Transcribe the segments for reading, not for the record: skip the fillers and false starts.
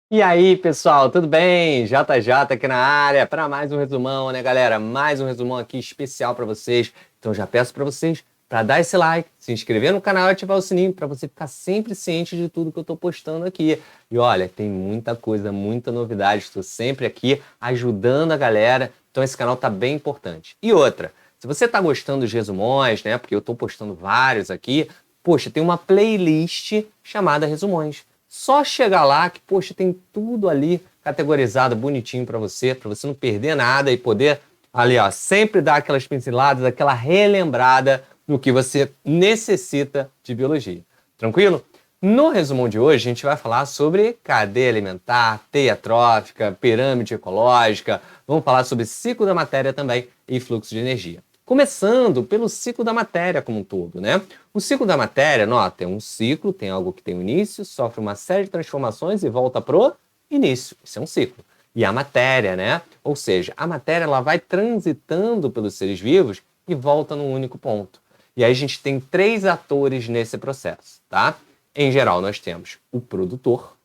E aí, pessoal, tudo bem? JJ aqui na área para mais um resumão, né, galera? Mais um resumão aqui especial para vocês. Então já peço para vocês para dar esse like, se inscrever no canal e ativar o sininho para você ficar sempre ciente de tudo que eu estou postando aqui. E olha, tem muita coisa, muita novidade. Estou sempre aqui ajudando a galera. Então esse canal tá bem importante. E outra, se você está gostando dos resumões, né? Porque eu estou postando vários aqui. Poxa, tem uma playlist chamada Resumões. Só chegar lá que, poxa, tem tudo ali categorizado bonitinho para você não perder nada e poder ali, ó, sempre dar aquelas pinceladas, aquela relembrada no que você necessita de biologia. Tranquilo? No resumão de hoje, a gente vai falar sobre cadeia alimentar, teia trófica, pirâmide ecológica, vamos falar sobre ciclo da matéria também e fluxo de energia. Começando pelo ciclo da matéria como um todo, né? O ciclo da matéria, nota, é um ciclo, tem algo que tem um início, sofre uma série de transformações e volta pro início. Isso é um ciclo. E a matéria, né? Ou seja, a matéria ela vai transitando pelos seres vivos e volta num único ponto. E aí a gente tem três atores nesse processo, tá? Em geral, nós temos o produtor,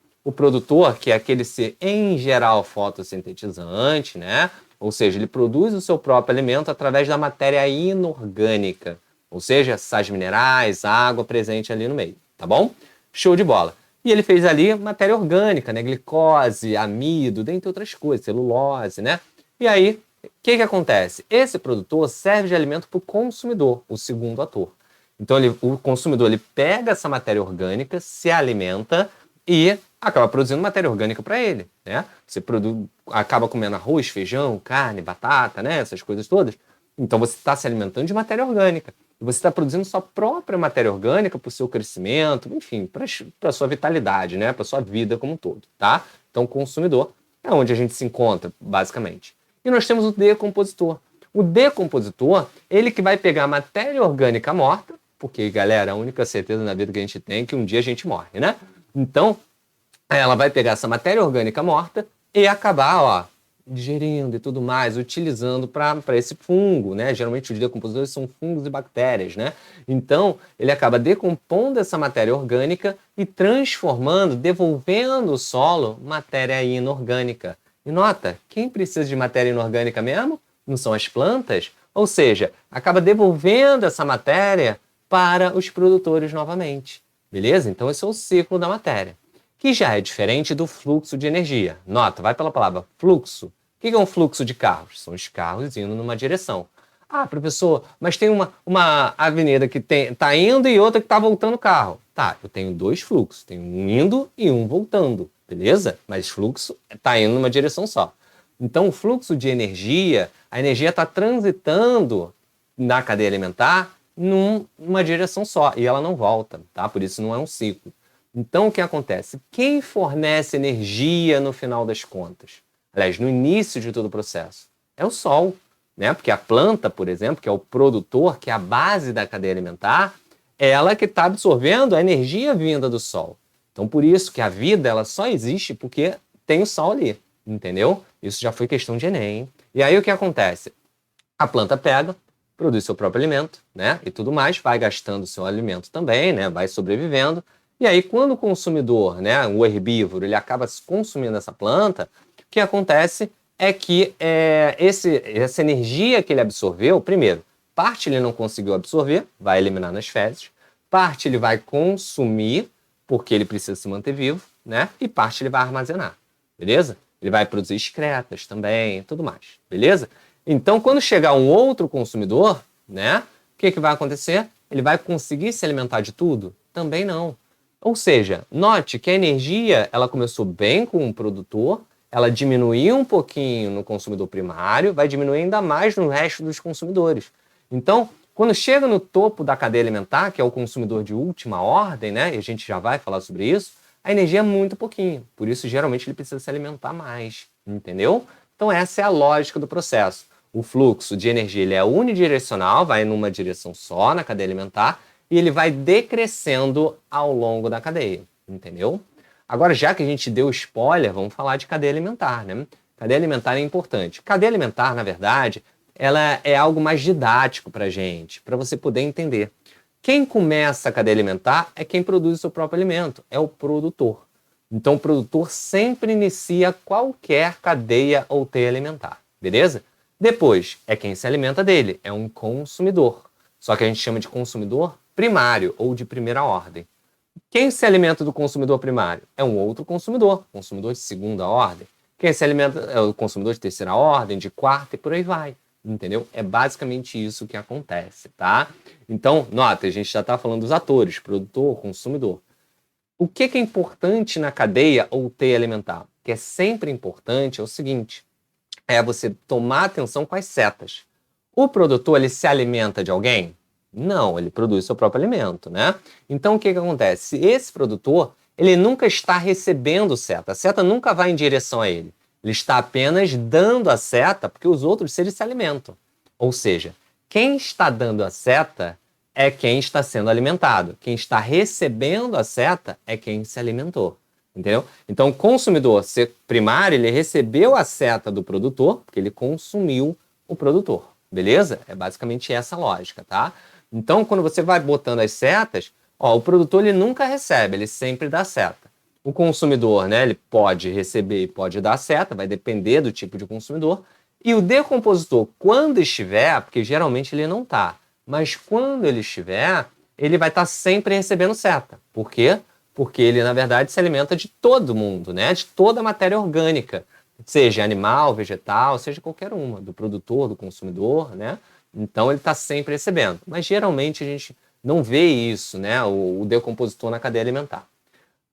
que é aquele ser, em geral, fotossintetizante, né? Ou seja, ele produz o seu próprio alimento através da matéria inorgânica, ou seja, sais minerais, água presente ali no meio, tá bom? Show de bola. E ele fez ali matéria orgânica, né? Glicose, amido, dentre outras coisas, celulose, né? E aí, o que acontece? Esse produtor serve de alimento para o consumidor, o segundo ator. Então, o consumidor ele pega essa matéria orgânica, se alimenta e acaba produzindo matéria orgânica para ele, né? Você acaba comendo arroz, feijão, carne, batata, né? Essas coisas todas. Então você está se alimentando de matéria orgânica. E você está produzindo sua própria matéria orgânica para o seu crescimento, enfim, para a sua vitalidade, né? Para a sua vida como um todo, tá? Então o consumidor é onde a gente se encontra, basicamente. E nós temos o decompositor. O decompositor, ele que vai pegar a matéria orgânica morta, porque, galera, a única certeza na vida que a gente tem é que um dia a gente morre, né? Então, ela vai pegar essa matéria orgânica morta e acabar, ó, digerindo e tudo mais, utilizando para esse fungo, né? Geralmente os decompositores são fungos e bactérias, né? Então, ele acaba decompondo essa matéria orgânica e transformando, devolvendo ao solo matéria inorgânica. E nota, quem precisa de matéria inorgânica mesmo? Não são as plantas? Ou seja, acaba devolvendo essa matéria para os produtores novamente. Beleza? Então, esse é o ciclo da matéria, que já é diferente do fluxo de energia. Nota, vai pela palavra fluxo. O que é um fluxo de carros? São os carros indo numa direção. Ah, professor, mas tem uma avenida que está indo e outra que está voltando o carro. Tá, eu tenho dois fluxos, tenho um indo e um voltando, beleza? Mas fluxo está indo numa direção só. Então, o fluxo de energia, a energia está transitando na cadeia alimentar numa direção só e ela não volta, tá? Por isso não é um ciclo. Então, o que acontece? Quem fornece energia no final das contas? Aliás, no início de todo o processo? É o Sol, né? Porque a planta, por exemplo, que é o produtor, que é a base da cadeia alimentar, é ela que está absorvendo a energia vinda do Sol. Então, por isso que a vida ela só existe porque tem o Sol ali, entendeu? Isso já foi questão de Enem, hein? E aí o que acontece? A planta pega, produz seu próprio alimento, né? E tudo mais, vai gastando seu alimento também, né? Vai sobrevivendo. E aí, quando o consumidor, né, o herbívoro, ele acaba consumindo essa planta, o que acontece é que essa energia que ele absorveu, primeiro, parte ele não conseguiu absorver, vai eliminar nas fezes, parte ele vai consumir, porque ele precisa se manter vivo, né? E parte ele vai armazenar, beleza? Ele vai produzir excretas também, tudo mais, beleza? Então, quando chegar um outro consumidor, né, o que vai acontecer? Ele vai conseguir se alimentar de tudo? Também não. Ou seja, note que a energia ela começou bem com o produtor, ela diminuiu um pouquinho no consumidor primário, vai diminuir ainda mais no resto dos consumidores. Então, quando chega no topo da cadeia alimentar, que é o consumidor de última ordem, né, e a gente já vai falar sobre isso, a energia é muito pouquinho. Por isso, geralmente, ele precisa se alimentar mais, entendeu? Então, essa é a lógica do processo. O fluxo de energia ele é unidirecional, vai numa direção só na cadeia alimentar, e ele vai decrescendo ao longo da cadeia, entendeu? Agora, já que a gente deu spoiler, vamos falar de cadeia alimentar, né? Cadeia alimentar é importante. Cadeia alimentar, na verdade, ela é algo mais didático para a gente, para você poder entender. Quem começa a cadeia alimentar é quem produz o seu próprio alimento, é o produtor. Então, o produtor sempre inicia qualquer cadeia ou teia alimentar, beleza? Depois, é quem se alimenta dele, é um consumidor. Só que a gente chama de consumidor primário ou de primeira ordem. Quem se alimenta do consumidor primário? É um outro consumidor, consumidor de segunda ordem. Quem se alimenta é o consumidor de terceira ordem, de quarta e por aí vai. Entendeu? É basicamente isso que acontece, tá? Então, nota, a gente já está falando dos atores, produtor, consumidor. O que é importante na cadeia ou teia alimentar? O que é sempre importante é o seguinte, é você tomar atenção com as setas. O produtor, ele se alimenta de alguém? Não, ele produz seu próprio alimento, né? Então, o que acontece? Esse produtor, ele nunca está recebendo seta. A seta nunca vai em direção a ele. Ele está apenas dando a seta porque os outros seres se alimentam. Ou seja, quem está dando a seta é quem está sendo alimentado. Quem está recebendo a seta é quem se alimentou. Entendeu? Então, o consumidor primário, ele recebeu a seta do produtor, porque ele consumiu o produtor. Beleza? É basicamente essa a lógica, tá? Então, quando você vai botando as setas, ó, o produtor ele nunca recebe, ele sempre dá seta. O consumidor, né, ele pode receber e pode dar seta, vai depender do tipo de consumidor. E o decompositor, quando estiver, porque geralmente ele não está, mas quando ele estiver, ele vai estar sempre recebendo seta. Por quê? Porque ele, na verdade, se alimenta de todo mundo, né? De toda a matéria orgânica, seja animal, vegetal, seja qualquer uma, do produtor, do consumidor, né? Então ele está sempre recebendo. Mas geralmente a gente não vê isso, né? O decompositor na cadeia alimentar.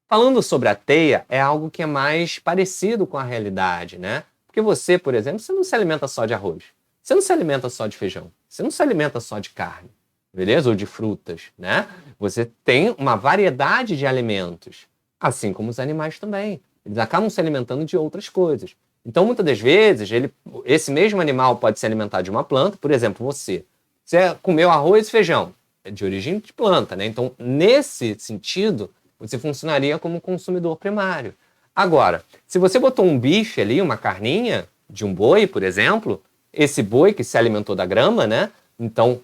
Falando sobre a teia, é algo que é mais parecido com a realidade, né? Porque você, por exemplo, você não se alimenta só de arroz. Você não se alimenta só de feijão. Você não se alimenta só de carne, beleza? Ou de frutas, né? Você tem uma variedade de alimentos, assim como os animais também. Eles acabam se alimentando de outras coisas. Então, muitas das vezes, esse mesmo animal pode se alimentar de uma planta. Por exemplo, você comeu arroz e feijão, é de origem de planta, né? Então, nesse sentido, você funcionaria como consumidor primário. Agora, se você botou um bife ali, uma carninha de um boi, por exemplo, esse boi que se alimentou da grama, né? Então, o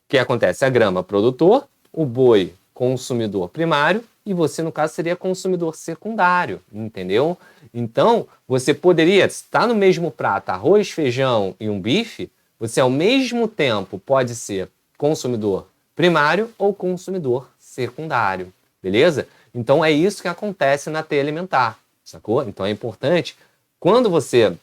que acontece? A grama, produtor, o boi, consumidor primário, e você, no caso, seria consumidor secundário, entendeu? Então, você poderia, se está no mesmo prato, arroz, feijão e um bife, você, ao mesmo tempo, pode ser consumidor primário ou consumidor secundário, beleza? Então, é isso que acontece na teia alimentar, sacou? Então, é importante, quando você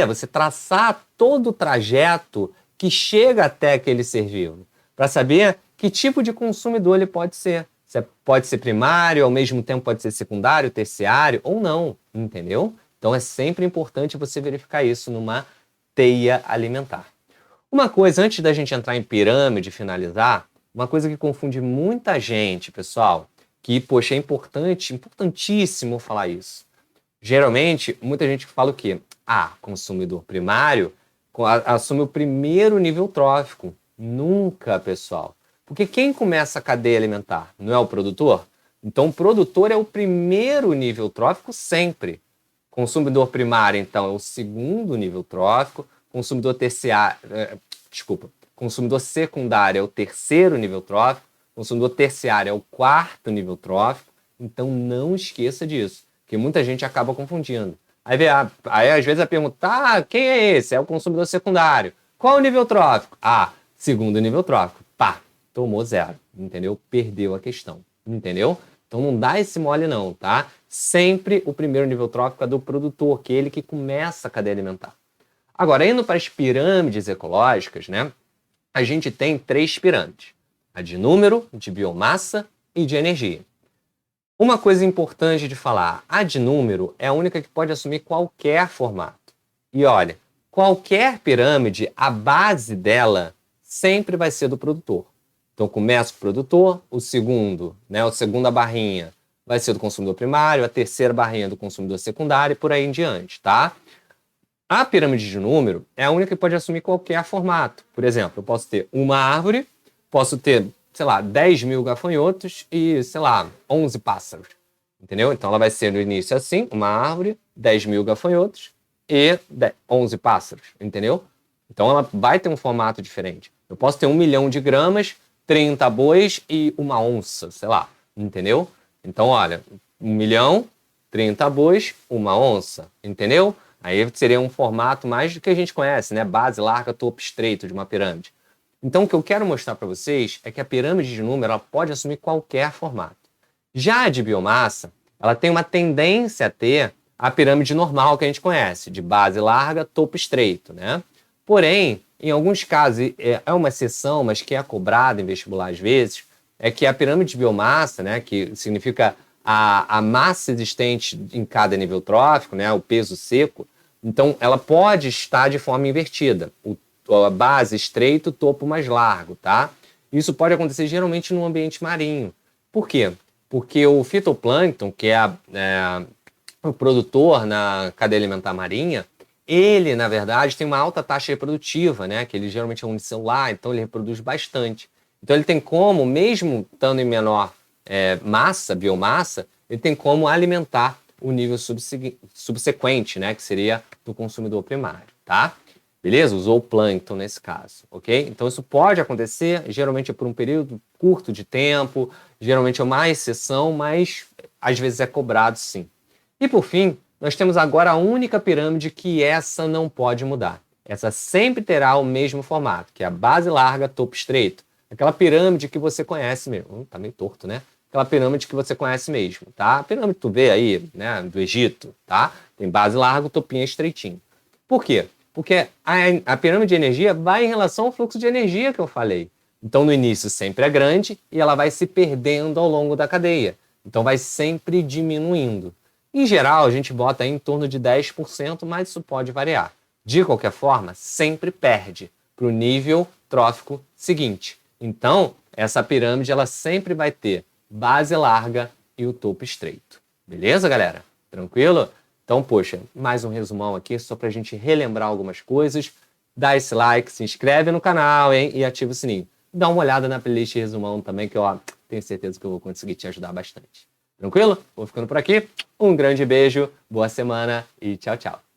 você traçar todo o trajeto que chega até aquele ser vivo, para saber que tipo de consumidor ele pode ser. Você pode ser primário, ao mesmo tempo pode ser secundário, terciário ou não, entendeu? Então, é sempre importante você verificar isso numa teia alimentar. Uma coisa, antes da gente entrar em pirâmide e finalizar, uma coisa que confunde muita gente, pessoal, que, poxa, é importante, importantíssimo falar isso. Geralmente, muita gente fala o quê? Consumidor primário assume o primeiro nível trófico. Nunca, pessoal. Porque quem começa a cadeia alimentar? Não é o produtor? Então, o produtor é o primeiro nível trófico sempre. Consumidor primário, então, é o segundo nível trófico. Consumidor consumidor secundário é o terceiro nível trófico. Consumidor terciário é o quarto nível trófico. Então, não esqueça disso, porque muita gente acaba confundindo. Aí às vezes a pergunta, quem é esse? É o consumidor secundário. Qual o nível trófico? Segundo nível trófico. Pá, tomou 0, entendeu? Perdeu a questão, entendeu? Então não dá esse mole não, tá? Sempre o primeiro nível trófico é do produtor, que é ele que começa a cadeia alimentar. Agora, indo para as pirâmides ecológicas, né? A gente tem 3 pirâmides. A de número, de biomassa e de energia. Uma coisa importante de falar, a de número é a única que pode assumir qualquer formato. E olha, qualquer pirâmide, a base dela sempre vai ser do produtor. Então começa com o produtor, o segundo, né, a segunda barrinha vai ser do consumidor primário, a terceira barrinha do consumidor secundário e por aí em diante, tá? A pirâmide de número é a única que pode assumir qualquer formato. Por exemplo, eu posso ter uma árvore, posso ter, sei lá, 10 mil gafanhotos e, sei lá, 11 pássaros. Entendeu? Então ela vai ser no início assim, uma árvore, 10 mil gafanhotos e 11 pássaros. Entendeu? Então ela vai ter um formato diferente. Eu posso ter 1 milhão de gramas, 30 bois e uma onça, sei lá. Entendeu? Então, olha, 1 milhão, 30 bois, 1 onça, entendeu? Aí seria um formato mais do que a gente conhece, né? Base larga, topo estreito de uma pirâmide. Então, o que eu quero mostrar para vocês é que a pirâmide de número ela pode assumir qualquer formato. Já a de biomassa, ela tem uma tendência a ter a pirâmide normal que a gente conhece, de base larga, topo estreito, né? Porém, em alguns casos, é uma exceção, mas que é cobrada em vestibular às vezes, é que a pirâmide de biomassa, né, que significa a massa existente em cada nível trófico, né, o peso seco, então ela pode estar de forma invertida. A base estreito, o topo mais largo, tá? Isso pode acontecer geralmente no ambiente marinho. Por quê? Porque o fitoplâncton, que é o produtor na cadeia alimentar marinha, ele, na verdade, tem uma alta taxa reprodutiva, né? Que ele geralmente é unicelular, então ele reproduz bastante. Então ele tem como, mesmo estando em menor massa, biomassa, ele tem como alimentar o nível subsequente, né? Que seria do consumidor primário, tá? Beleza? Usou o plâncton nesse caso, ok? Então isso pode acontecer, geralmente é por um período curto de tempo, geralmente é uma exceção, mas às vezes é cobrado sim. E por fim, nós temos agora a única pirâmide que essa não pode mudar. Essa sempre terá o mesmo formato, que é a base larga, topo estreito. Aquela pirâmide que você conhece mesmo. Tá meio torto, né? Aquela pirâmide que você conhece mesmo, tá? A pirâmide que tu vê aí, né, do Egito, tá? Tem base larga, topinho estreitinho. Por quê? Porque a pirâmide de energia vai em relação ao fluxo de energia que eu falei. Então, no início sempre é grande e ela vai se perdendo ao longo da cadeia. Então, vai sempre diminuindo. Em geral, a gente bota aí em torno de 10%, mas isso pode variar. De qualquer forma, sempre perde para o nível trófico seguinte. Então, essa pirâmide ela sempre vai ter base larga e o topo estreito. Beleza, galera? Tranquilo? Então, poxa, mais um resumão aqui só para a gente relembrar algumas coisas. Dá esse like, se inscreve no canal, hein? E ativa o sininho. Dá uma olhada na playlist resumão também, que eu tenho certeza que eu vou conseguir te ajudar bastante. Tranquilo? Vou ficando por aqui. Um grande beijo, boa semana e tchau, tchau.